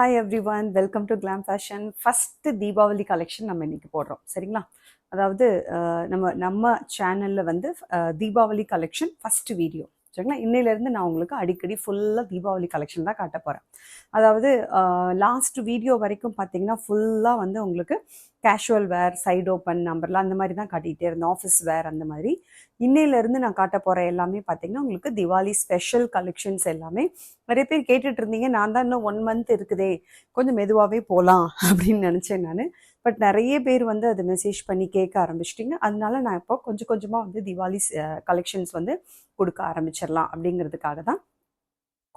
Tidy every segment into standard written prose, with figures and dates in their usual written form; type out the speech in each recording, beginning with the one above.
Hi everyone, welcome to Glam Fashion. First Deepavali collection நம்ம இன்னைக்கு போடுறோம் சரிங்களா. அதாவது நம்ம சேனல்ல வந்து தீபாவளி கலெக்ஷன் ஃபர்ஸ்ட் வீடியோ சரிங்களா. இன்னையிலேருந்து நான் உங்களுக்கு அடிக்கடி ஃபுல்லாக தீபாவளி கலெக்ஷன் தான் காட்ட போகிறேன். அதாவது லாஸ்ட் வீடியோ வரைக்கும் பார்த்தீங்கன்னா ஃபுல்லாக வந்து உங்களுக்கு கேஷுவல் வேர், சைடு ஓப்பன், நம்பர்லாம் அந்த மாதிரி தான் காட்டிகிட்டே இருந்தேன், ஆஃபீஸ் வேர் அந்த மாதிரி. இன்னையிலேருந்து நான் காட்ட போகிற எல்லாமே பார்த்தீங்கன்னா உங்களுக்கு திவாலி ஸ்பெஷல் கலெக்ஷன்ஸ் எல்லாமே. நிறைய பேர் கேட்டுட்டு இருந்தீங்க, நான் தான் இன்னும் 1 month இருக்குதே, கொஞ்சம் மெதுவாகவே போகலாம் அப்படின்னு நினச்சேன் நான். பட் நிறைய பேர் வந்து அதை மெசேஜ் பண்ணி கேட்க ஆரம்பிச்சிட்டிங்க. அதனால நான் இப்போ கொஞ்சம் கொஞ்சமாக வந்து திவாலி கலெக்ஷன்ஸ் வந்து கொடுக்க ஆரம்பிச்சிடலாம் அப்படிங்கிறதுக்காக தான்.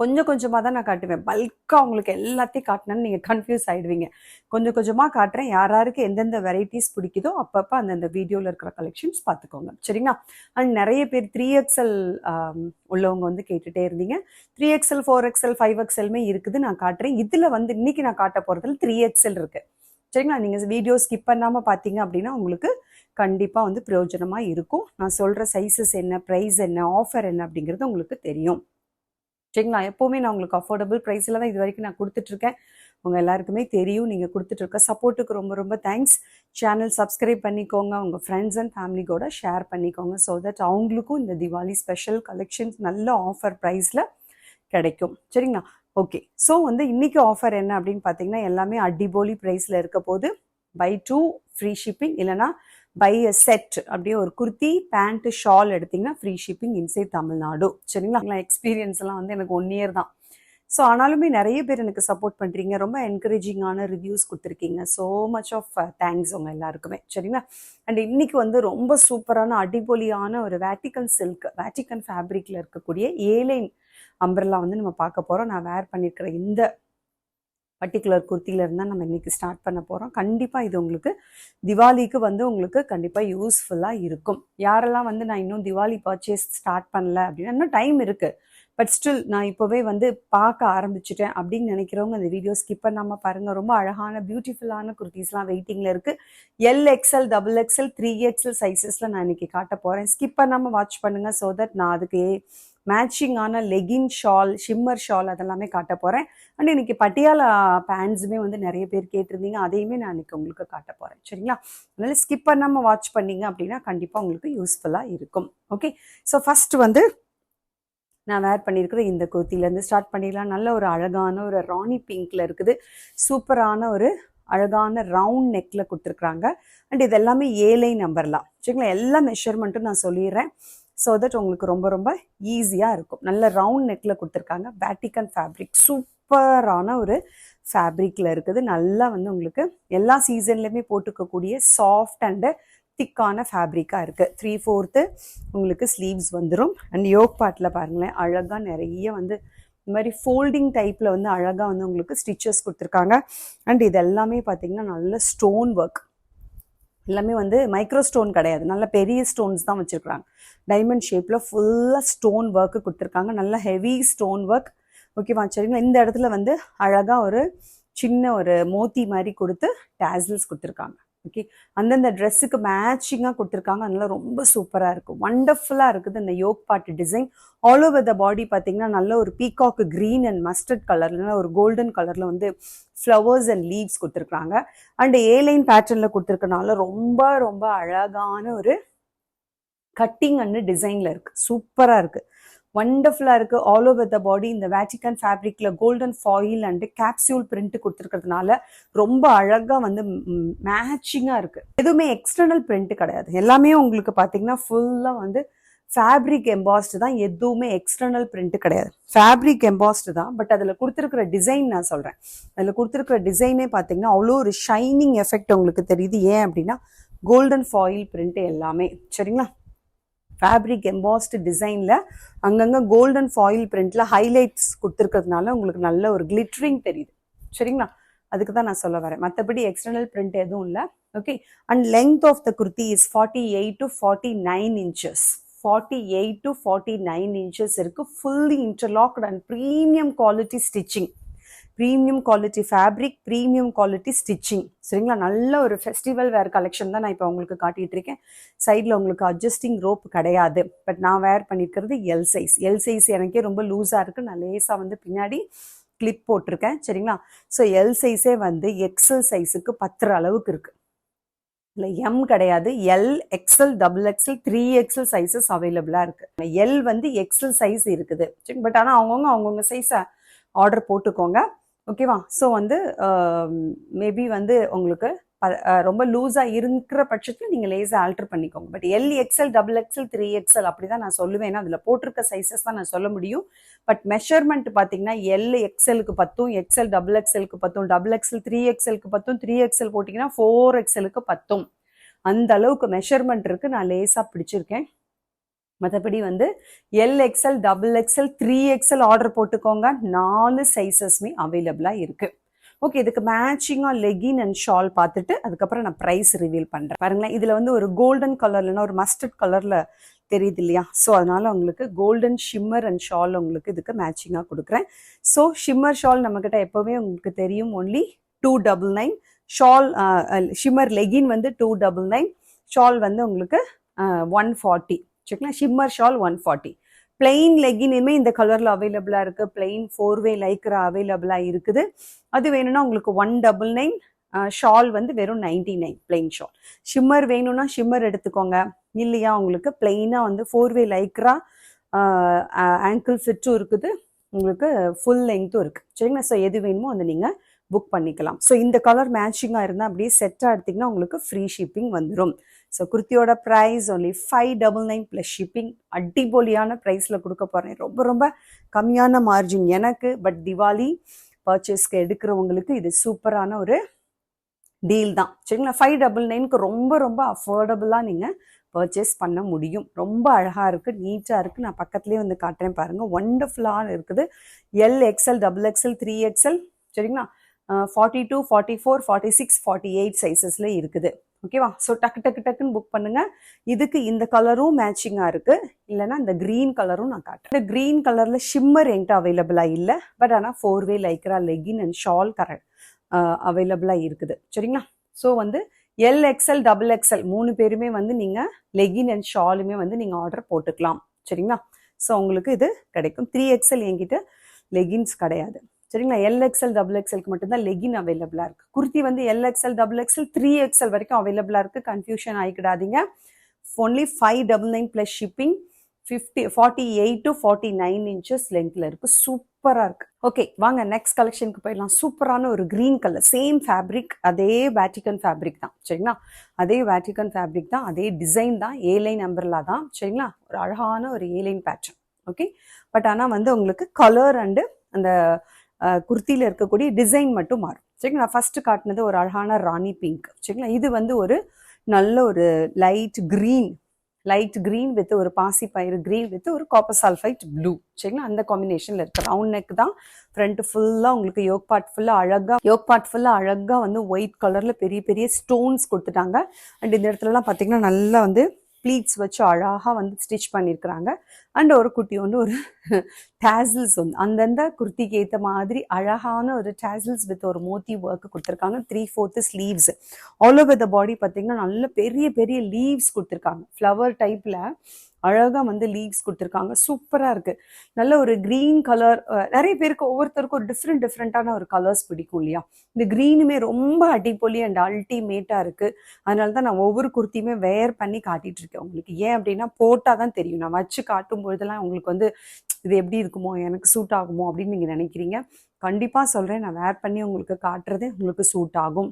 கொஞ்சம் கொஞ்சமாக தான் நான் காட்டுவேன். பல்காக உங்களுக்கு எல்லாத்தையும் காட்டினேன்னு நீங்கள் கன்ஃபியூஸ் ஆகிடுவீங்க. கொஞ்சம் கொஞ்சமாக காட்டுறேன். யாராருக்கு எந்தெந்த வெரைட்டிஸ் பிடிக்குதோ அப்பப்போ அந்தந்த வீடியோவில் இருக்கிற கலெக்ஷன்ஸ் பார்த்துக்கோங்க சரிங்களா. அண்ட் நிறைய பேர் 3XL உள்ளவங்க வந்து கேட்டுகிட்டே இருந்தீங்க. 3XL 4XL 5XLமே இருக்குது, நான் காட்டுறேன். இதில் வந்து இன்றைக்கி நான் காட்ட போகிறதுல 3XL இருக்குது சரிங்களா. நீங்கள் வீடியோ ஸ்கிப் பண்ணாமல் பார்த்தீங்க அப்படின்னா உங்களுக்கு கண்டிப்பாக வந்து பிரயோஜனமாக இருக்கும். நான் சொல்கிற சைஸஸ் என்ன, ப்ரைஸ் என்ன, ஆஃபர் என்ன அப்படிங்கிறது உங்களுக்கு தெரியும் சரிங்களா. எப்போவுமே நான் உங்களுக்கு அஃபோர்டபுள் ப்ரைஸில் தான் இது வரைக்கும் நான் கொடுத்துட்ருக்கேன். உங்கள் எல்லாருக்குமே தெரியும். நீங்கள் கொடுத்துட்ருக்க சப்போர்ட்டுக்கு ரொம்ப ரொம்ப தேங்க்ஸ். சேனல் சப்ஸ்கிரைப் பண்ணிக்கோங்க, உங்கள் ஃப்ரெண்ட்ஸ் அண்ட் ஃபேமிலி கூட ஷேர் பண்ணிக்கோங்க. ஸோ தட் அவங்களுக்கும் இந்த திவாலி ஸ்பெஷல் கலெக்ஷன்ஸ் நல்ல ஆஃபர் ப்ரைஸில் கிடைக்கும் சரிங்களா. ஓகே, ஸோ வந்து இன்றைக்கி ஆஃபர் என்ன அப்படின்னு பார்த்தீங்கன்னா எல்லாமே அடிபோலி ப்ரைஸில் இருக்க போது. பை 2 ஃப்ரீ ஷிப்பிங், இல்லைனா பை அ செட் அப்படியே ஒரு குர்த்தி பேண்ட் ஷால் எடுத்திங்கன்னா ஃப்ரீ ஷிப்பிங் இன்சைட் தமிழ்நாடு சரிங்களா. எக்ஸ்பீரியன்ஸ்லாம் வந்து எனக்கு 1 year தான். ஸோ ஆனாலுமே நிறைய பேர் எனக்கு சப்போர்ட் பண்ணுறீங்க, ரொம்ப என்கரேஜிங்கான ரிவ்யூஸ் கொடுத்துருக்கீங்க. ஸோ மச் ஆஃப் தேங்க்ஸ் உங்கள் எல்லாருக்குமே சரிங்களா. அண்ட் இன்னைக்கு வந்து ரொம்ப சூப்பரான அடிபொலியான ஒரு வேட்டிக்கன் சில்க், வேட்டிக்கன் ஃபேப்ரிக்கில் இருக்கக்கூடிய ஏலைன் அம்பர்லா வந்து நம்ம பார்க்க போகிறோம். நான் வேர் பண்ணியிருக்கிற இந்த பர்டிகுலர் குர்த்தியில் இருந்தால் நம்ம இன்றைக்கி ஸ்டார்ட் பண்ண போகிறோம். கண்டிப்பாக இது உங்களுக்கு திவாலிக்கு வந்து உங்களுக்கு கண்டிப்பாக யூஸ்ஃபுல்லாக இருக்கும். யாரெல்லாம் வந்து நான் இன்னும் திவாலி பர்ச்சேஸ் ஸ்டார்ட் பண்ணல அப்படின்னா இன்னும் டைம் இருக்குது, பட் ஸ்டில் நான் இப்போவே வந்து பார்க்க ஆரம்பிச்சிட்டேன் அப்படின்னு நினைக்கிறவங்க இந்த வீடியோ ஸ்கிப் பண்ணாமல் பாருங்கள். ரொம்ப அழகான பியூட்டிஃபுல்லான குர்த்திஸ்லாம் வெயிட்டிங்கில் இருக்குது. LXL, XXL, 3XL சைஸஸில் நான் இன்றைக்கி காட்ட போகிறேன். ஸ்கிப் பண்ணாமல் வாட்ச் பண்ணுங்கள். ஸோ தட் நான் அதுக்கு மேட்சிங்கான லெகின் ஷால், ஷிம்மர் ஷால் அதெல்லாமே காட்ட போகிறேன். அண்ட் இன்னைக்கு பட்டியாலா பேண்ட்ஸுமே வந்து நிறைய பேர் கேட்டிருந்தீங்க, அதையுமே நான் இன்னைக்கு உங்களுக்கு காட்ட போகிறேன் சரிங்களா. அதனால் ஸ்கிப் பண்ணாமல் வாட்ச் பண்ணிங்க அப்படின்னா கண்டிப்பாக உங்களுக்கு யூஸ்ஃபுல்லாக இருக்கும். ஓகே, ஸோ ஃபஸ்ட்டு வந்து நான் வேர் பண்ணியிருக்கிற இந்த குர்த்திலேருந்து ஸ்டார்ட் பண்ணிடலாம். நல்ல ஒரு அழகான ஒரு ராணி பிங்க்கில் இருக்குது. சூப்பரான ஒரு அழகான ரவுண்ட் நெக்கில் கொடுத்துருக்குறாங்க. அண்ட் இது எல்லாமே ஏலைன் நம்பர்லாம் சரிங்களா. எல்லா மெஷர்மெண்ட்டும் நான் சொல்லிடுறேன். ஸோ தட் உங்களுக்கு ரொம்ப ரொம்ப ஈஸியாக இருக்கும். நல்ல ரவுண்ட் நெக்கில் கொடுத்துருக்காங்க. வேட்டிக்கன் ஃபேப்ரிக் சூப்பரான ஒரு ஃபேப்ரிக்கில் இருக்குது. நல்லா வந்து உங்களுக்கு எல்லா சீசன்லேயுமே போட்டுக்கக்கூடிய சாஃப்ட் அண்டு திக்கான ஃபேப்ரிக்காக இருக்குது. 3/4 உங்களுக்கு ஸ்லீவ்ஸ் வந்துடும். அண்ட் யோக் பார்ட்டில் பாருங்களேன், அழகாக நிறைய வந்து இந்த மாதிரி ஃபோல்டிங் டைப்பில் வந்து அழகாக வந்து உங்களுக்கு ஸ்டிச்சஸ் கொடுத்துருக்காங்க. அண்ட் இது எல்லாமே பார்த்திங்கன்னா நல்ல ஸ்டோன் ஒர்க், எல்லாமே வந்து மைக்ரோ ஸ்டோன் கிடையாது, நல்ல பெரிய ஸ்டோன்ஸ் தான் வச்சுருக்குறாங்க. டைமண்ட் ஷேப்பில் ஃபுல்லாக ஸ்டோன் ஒர்க்கு கொடுத்துருக்காங்க. நல்ல ஹெவி ஸ்டோன் ஒர்க். ஓகேவா சரிங்களா. இந்த இடத்துல வந்து அழகாக ஒரு சின்ன ஒரு மோத்தி மாதிரி கொடுத்து டேசல்ஸ் கொடுத்துருக்காங்க. ஓகே, அந்தந்த ட்ரெஸ்ஸுக்கு மேட்சிங்காக கொடுத்துருக்காங்க. அதனால ரொம்ப சூப்பராக இருக்கும், வண்டர்ஃபுல்லாக இருக்குது இந்த yoke part design. All over the body பார்த்தீங்கன்னா நல்ல ஒரு பீகாக் க்ரீன் அண்ட் மஸ்டர்ட் கலர்ல ஒரு கோல்டன் கலரில் வந்து ஃப்ளவர்ஸ் அண்ட் லீவ்ஸ் கொடுத்துருக்குறாங்க. அண்ட் ஏலைன் பேட்டர்னில் கொடுத்துருக்கனால ரொம்ப ரொம்ப அழகான ஒரு கட்டிங் அண்ட் டிசைனில் இருக்குது. சூப்பராக இருக்குது, வண்டர்ஃபுல்லாக இருக்குது. ஆல் ஓவர் த பாடி இந்த வேட்டிக்கன் ஃபேப்ரிக்கில் golden foil and capsule print கொடுத்துருக்கிறதுனால ரொம்ப அழகாக வந்து மேட்சிங்காக இருக்குது. எதுவுமே எக்ஸ்டர்னல் பிரிண்ட் கிடையாது, எல்லாமே உங்களுக்கு பார்த்தீங்கன்னா ஃபுல்லாக வந்து ஃபேப்ரிக் எம்பாஸ்டு தான், எதுவுமே எக்ஸ்டர்னல் பிரிண்ட் கிடையாது, ஃபேப்ரிக் எம்பாஸ்டு தான். பட் அதில் கொடுத்துருக்கிற டிசைன் நான் சொல்கிறேன், அதில் கொடுத்துருக்கிற டிசைனே பார்த்தீங்கன்னா அவ்வளோ ஒரு ஷைனிங் எஃபெக்ட் உங்களுக்கு தெரியுது. ஏன் அப்படின்னா கோல்டன் ஃபாயில் பிரிண்ட் எல்லாமே சரிங்களா. ஃபேப்ரிக் எம்பாஸ்டு டிசைனில் அங்கங்கே கோல்டன் ஃபாயில் பிரிண்டில் ஹைலைட்ஸ் கொடுத்துருக்கிறதுனால உங்களுக்கு நல்ல ஒரு கிளிட்டரிங் தெரியுது சரிங்களா. அதுக்கு தான் நான் சொல்ல வரேன், மற்றபடி எக்ஸ்டர்னல் பிரிண்ட் எதுவும் இல்லை. Okay, and length of the kurti is 48 to 49 inches. 48 to 49 inches இருக்குது. Fully interlocked and premium quality stitching, premium quality fabric, premium quality stitching சரிங்களா. நல்ல ஒரு ஃபெஸ்டிவல் வேர் கலெக்ஷன் தான் நான் இப்போ உங்களுக்கு காட்டிகிட்டு இருக்கேன். சைடில் உங்களுக்கு அட்ஜஸ்டிங் ரோப் கிடையாது. பட் நான் வேர் பண்ணியிருக்கிறது எல் சைஸ். எல் சைஸ் எனக்கே ரொம்ப லூஸாக இருக்குது. நான் லேஸாக வந்து பின்னாடி கிளிப் போட்டிருக்கேன் சரிங்களா. ஸோ எல் சைஸே வந்து எக்ஸல் சைஸுக்கு பத்துற அளவுக்கு இருக்குது. இல்லை எம் கிடையாது, L, XL, double XL, 3XL sizes அவைலபிளாக இருக்குது. எல் வந்து எக்ஸல் சைஸ் இருக்குது சரி. பட் ஆனால் அவங்கவுங்க சைஸை ஆர்டர் போட்டுக்கோங்க ஓகேவா. ஸோ வந்து மேபி வந்து உங்களுக்கு ரொம்ப லூஸாக இருக்கிற பட்சத்தில் நீங்கள் லேஸாக ஆல்டர் பண்ணிக்கோங்க. But L, XL, double XL, 3XL அப்படி தான் நான் சொல்லுவேன். ஏன்னா அதில் போட்டிருக்க சைஸஸ் தான் நான் சொல்ல முடியும். பட் மெஷர்மெண்ட் பார்த்தீங்கன்னா எல் எக்ஸலுக்கு பத்தும், எக்ஸல் டபுள் எக்ஸலுக்கு பத்தும், டபுள் எக்ஸல் 3XLக்கு பத்தும், 3XL போட்டிங்கன்னா 4XLக்கு பத்தும். அந்த அளவுக்கு மெஷர்மெண்ட் இருக்குது. நான் லேஸாக பிடிச்சிருக்கேன். மற்றபடி வந்து L, XL, double XL, 3XL order போட்டுக்கோங்க. 4 சைஸஸ்மே அவைலபிளாக இருக்குது. ஓகே, இதுக்கு மேட்சிங்காக லெகின் அண்ட் ஷால் பார்த்துட்டு அதுக்கப்புறம் நான் ப்ரைஸ் ரிவீல் பண்ணுறேன். பாருங்களேன், இதில் வந்து ஒரு கோல்டன் கலர்லன்னா ஒரு மஸ்டர்ட் கலரில் தெரியுது இல்லையா. ஸோ அதனால் உங்களுக்கு கோல்டன் ஷிம்மர் அண்ட் ஷால் உங்களுக்கு இதுக்கு மேட்சிங்காக கொடுக்குறேன். ஸோ ஷிம்மர் ஷால் நம்மக்கிட்ட எப்போவுமே உங்களுக்கு தெரியும் ஒன்லி 299. ஷால் ஷிம்மர் லெகின் வந்து 299, ஷால் வந்து உங்களுக்கு 140 சரிங்களா. Shimmer shawl 140. பிளெயின் லெகினுமே இந்த கலரில் அவைலபிளாக இருக்குது. பிளெயின் 4-வே லைக்ரா அவைலபிளாக இருக்குது. அது வேணும்னா உங்களுக்கு 199. ஷால் வந்து வெறும் 99 பிளெயின் ஷால். ஷிம்மர் வேணும்னா ஷிம்மர் எடுத்துக்கோங்க. இல்லையா உங்களுக்கு பிளெயினாக வந்து 4-வே லைக்ரா ஆங்கிள் ஃபிட்டும் இருக்குது, உங்களுக்கு ஃபுல் லெங்க்த்தும் இருக்குது சரிங்களா. ஸோ எது வேணுமோ அதை நீங்கள் புக் பண்ணிக்கலாம். ஸோ இந்த கலர் மேட்சிங்காக இருந்தால் அப்படியே செட்டாக எடுத்திங்கன்னா உங்களுக்கு ஃப்ரீ ஷிப்பிங் வந்துடும். ஸோ குர்த்தியோட ப்ரைஸ் ஒன்லி 599 ப்ளஸ் ஷிப்பிங். அடிபொலியான ப்ரைஸில் கொடுக்க போகிறேன். ரொம்ப ரொம்ப கம்மியான மார்ஜின் எனக்கு. பட் திவாலி பர்ச்சேஸ்க்கு எடுக்கிறவங்களுக்கு இது சூப்பரான ஒரு டீல் தான் சரிங்களா. 599க்கு ரொம்ப ரொம்ப அஃபோர்டபுளாக நீங்கள் பர்ச்சேஸ் பண்ண முடியும். ரொம்ப அழகாக இருக்குது, நீட்டாக இருக்குது. நான் பக்கத்துலேயே வந்து காட்டுறேன் பாருங்கள். ஒண்டர்ஃபுல்லாக இருக்குது. L, XL, double XL, 3XL சரிங்களா. 42, 44, 46, 48 சைஸஸில் இருக்குது ஓகேவா. ஸோ டக்குன்னு புக் பண்ணுங்கள். இதுக்கு இந்த கலரும் மேட்சிங்காக இருக்குது. இல்லைனா இந்த க்ரீன் கலரும் நான் காட்டுறேன். இந்த க்ரீன் கலரில் ஷிம்மர் என்கிட்ட அவைலபிளாக இல்லை. பட் ஆனால் 4-வே லைக்ரா லெகின் அண்ட் ஷால் அவைலபிளாக இருக்குது சரிங்களா. ஸோ வந்து எல், எக்ஸல், டபுள் எக்ஸல் 3 பேருமே வந்து நீங்கள் லெகின் அண்ட் ஷாலுமே வந்து நீங்கள் ஆர்டர் போட்டுக்கலாம் சரிங்களா. ஸோ உங்களுக்கு இது கிடைக்கும். 3XL என்கிட்ட லெகின்ஸ் கிடையாது சரிங்களா. எல்எக்ஸ்எல், டபுள் எக்ஸ்எல்க்கு மட்டும்தான் லெகின் அவைலபிளாக இருக்குது. குர்த்தி வந்து எல்எக்ஸ்எல், டபுள் எக்ஸ்எல், 3XL வரைக்கும் அவைலபிளாக இருக்குது. கன்ஃபியூஷன் ஆகிக்கிடாதீங்க. Only 599 plus shipping. 48 to 49 inches லென்த்தில் இருக்குது. சூப்பராக இருக்குது. ஓகே, வாங்க நெக்ஸ்ட் கலெக்ஷனுக்கு போயிடலாம். சூப்பரான ஒரு க்ரீன் கலர், சேம் ஃபேப்ரிக், அதே வேட்டிகன் ஃபேப்ரிக் தான் சரிங்களா. அதே வேட்டிகன் ஃபேப்ரிக் தான், அதே டிசைன் தான், ஏலைன் அம்பர்லா தான் சரிங்களா. ஒரு அழகான ஒரு ஏலைன் பேட்டர்ன் ஓகே. பட் ஆனால் வந்து உங்களுக்கு கலர் அண்டு அந்த குர்த்தியில் இருக்கக்கூடிய டிசைன் மட்டும் மாறும் சரிங்களா. நான் ஃபஸ்ட்டு காட்டினது ஒரு அழகான ராணி பிங்க் சரிங்களா. இது வந்து ஒரு நல்ல ஒரு லைட் க்ரீன் வித் ஒரு பாசி பயிறு க்ரீன் வித் ஒரு காப்பர் சல்ஃபைட் ப்ளூ சரிங்களா. அந்த காம்பினேஷனில் இருக்குது. ரவுண்ட் நெக் தான். ஃப்ரண்ட் ஃபுல்லாக உங்களுக்கு யோக் பார்ட் ஃபுல்லாக அழகாக வந்து ஒயிட் கலரில் பெரிய பெரிய ஸ்டோன்ஸ் கொடுத்துட்டாங்க. அண்ட் இந்த இடத்துலலாம் பார்த்தீங்கன்னா நல்லா வந்து ப்ளீட்ஸ் வச்சு அழகாக வந்து ஸ்டிச் பண்ணியிருக்கிறாங்க. அண்ட் ஒரு குட்டி வந்து ஒரு டேசில்ஸ் வந்து அந்தந்த குர்த்திக்கு ஏற்ற மாதிரி அழகான ஒரு டேசில்ஸ் வித் ஒரு மோத்தி ஒர்க்கு கொடுத்துருக்காங்க. 3/4 sleeves. All over the body பார்த்தீங்கன்னா நல்ல பெரிய பெரிய லீவ்ஸ் கொடுத்துருக்காங்க. ஃப்ளவர் டைப்பில் அழகாக வந்து லீவ்ஸ் கொடுத்துருக்காங்க. சூப்பராக இருக்குது. நல்ல ஒரு க்ரீன் கலர். நிறைய பேருக்கு ஒவ்வொருத்தருக்கும் ஒரு டிஃப்ரெண்ட்டான ஒரு கலர்ஸ் பிடிக்கும் இல்லையா. இந்த க்ரீனுமே ரொம்ப அடிப்பொலி அண்ட் அல்டிமேட்டாக இருக்குது. அதனால தான் நான் ஒவ்வொரு குர்த்தியுமே வேர் பண்ணி காட்டிகிட்டு இருக்கேன் உங்களுக்கு. ஏன் அப்படின்னா போட்டால் தான் தெரியும். நான் வச்சு காட்டும் பொழுதெல்லாம் உங்களுக்கு வந்து இது எப்படி இருக்குமோ, எனக்கு சூட் ஆகுமோ அப்படின்னு நீங்கள் நினைக்கிறீங்க. கண்டிப்பாக சொல்கிறேன், நான் வேர் பண்ணி உங்களுக்கு காட்டுறது உங்களுக்கு சூட் ஆகும்.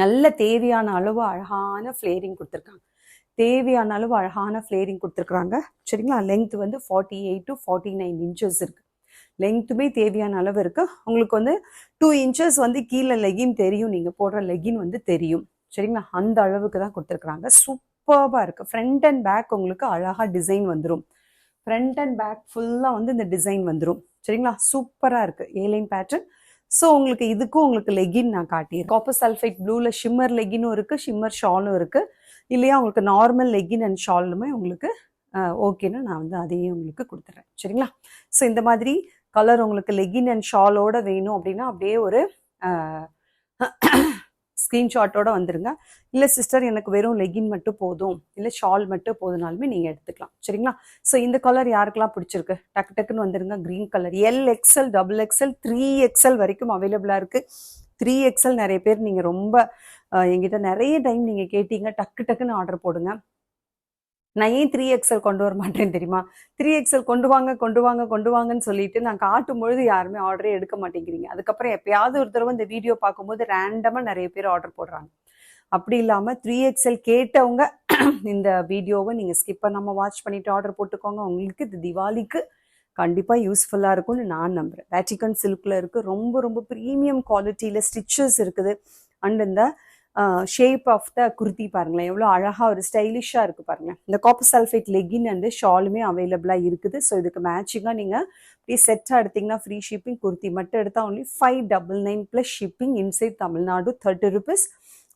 நல்ல தேவையான அளவு அழகான ஃப்ளேரிங் கொடுத்துருக்காங்க. சரிங்களா. லெங்த் வந்து 48 to 49 இன்ச்சஸ் இருக்குது. லெங்க்த்துமே தேவையான அளவு இருக்குது. உங்களுக்கு வந்து 2 இன்ச்சஸ் வந்து கீழே லெகின் தெரியும், நீங்கள் போடுற லெகின் வந்து தெரியும் சரிங்களா. அந்த அளவுக்கு தான் கொடுத்துருக்குறாங்க. சூப்பராக இருக்குது. ஃப்ரண்ட் அண்ட் பேக் உங்களுக்கு அழகாக டிசைன் வந்துடும். ஃப்ரண்ட் அண்ட் பேக் ஃபுல்லாக வந்து இந்த டிசைன் வந்துடும் சரிங்களா. சூப்பராக இருக்குது ஏலைன் பேட்டர்ன். ஸோ உங்களுக்கு இதுக்கும் உங்களுக்கு லெகின் நான் காட்டிடுறேன். காப்பர் சல்ஃபைட் ப்ளூவில் ஷிம்மர் லெகினும் இருக்குது, ஷிம்மர் ஷாலும் இருக்குது. இல்லையா உங்களுக்கு நார்மல் லெகின் அண்ட் ஷாலுமே உங்களுக்கு ஓகேன்னு நான் வந்து அதையும் உங்களுக்கு கொடுத்துட்றேன் சரிங்களா. ஸோ இந்த மாதிரி கலர் உங்களுக்கு லெகின் அண்ட் ஷாலோட வேணும் அப்படின்னா அப்படியே ஒரு ஸ்க்ரீன்ஷாட்டோட வந்துருங்க. இல்லை சிஸ்டர் எனக்கு வெறும் லெகின் மட்டும் போதும், இல்லை ஷால் மட்டும் போதுனாலுமே நீங்கள் எடுத்துக்கலாம். சரிங்களா? ஸோ இந்த கலர் யாருக்கெல்லாம் பிடிச்சிருக்கு டக்கு டக்குன்னு வந்துருங்க. Green colour XL, XXL, 3XL வரைக்கும் அவைலபிளாக இருக்குது. 3XL நிறைய பேர் நீங்கள் ரொம்ப எங்கிட்ட நிறைய டைம் நீங்கள் கேட்டீங்க, டக்கு டக்குன்னு ஆர்டர் போடுங்க. நான் ஏன் 3XL கொண்டு வர மாட்டேன்னு தெரியுமா? 3XL கொண்டு வாங்கன்னு சொல்லிட்டு நான் காட்டும் பொழுது யாருமே ஆர்டரே எடுக்க மாட்டேங்கிறீங்க. அதுக்கப்புறம் எப்பயாவது ஒரு தடவை இந்த வீடியோ பார்க்கும்போது ரேண்டமாக நிறைய பேர் ஆர்டர் போடுறாங்க. அப்படி இல்லாமல் 3XL கேட்டவங்க இந்த வீடியோவை நீங்கள் ஸ்கிப் பண்ணாமல் வாட்ச் பண்ணிட்டு ஆர்டர் போட்டுக்கோங்க. உங்களுக்கு இது திவாலிக்கு கண்டிப்பாக யூஸ்ஃபுல்லாக இருக்கும்னு நான் நம்புகிறேன். வேட்டிகன் சில்கில் இருக்குது, ரொம்ப ரொம்ப ப்ரீமியம் குவாலிட்டியில் ஸ்டிச்சஸ் இருக்குது. அண்ட் இந்த ஷேப் ஆஃப் த குர்த்தி பாருங்களேன், எவ்வளோ அழகாக ஒரு ஸ்டைலிஷாக இருக்குது பாருங்கள். இந்த காப்பர் சல்ஃபேட் லெகின் அண்டு ஷாலுமே அவைலபிளாக இருக்குது. ஸோ இதுக்கு மேட்சிங்காக நீங்கள் இப்படி செட்டாக எடுத்திங்கன்னா ஃப்ரீ ஷிப்பிங். குர்த்தி மட்டும் எடுத்தால் only 599 plus shipping. Inside Tamil Nadu 30 rupees,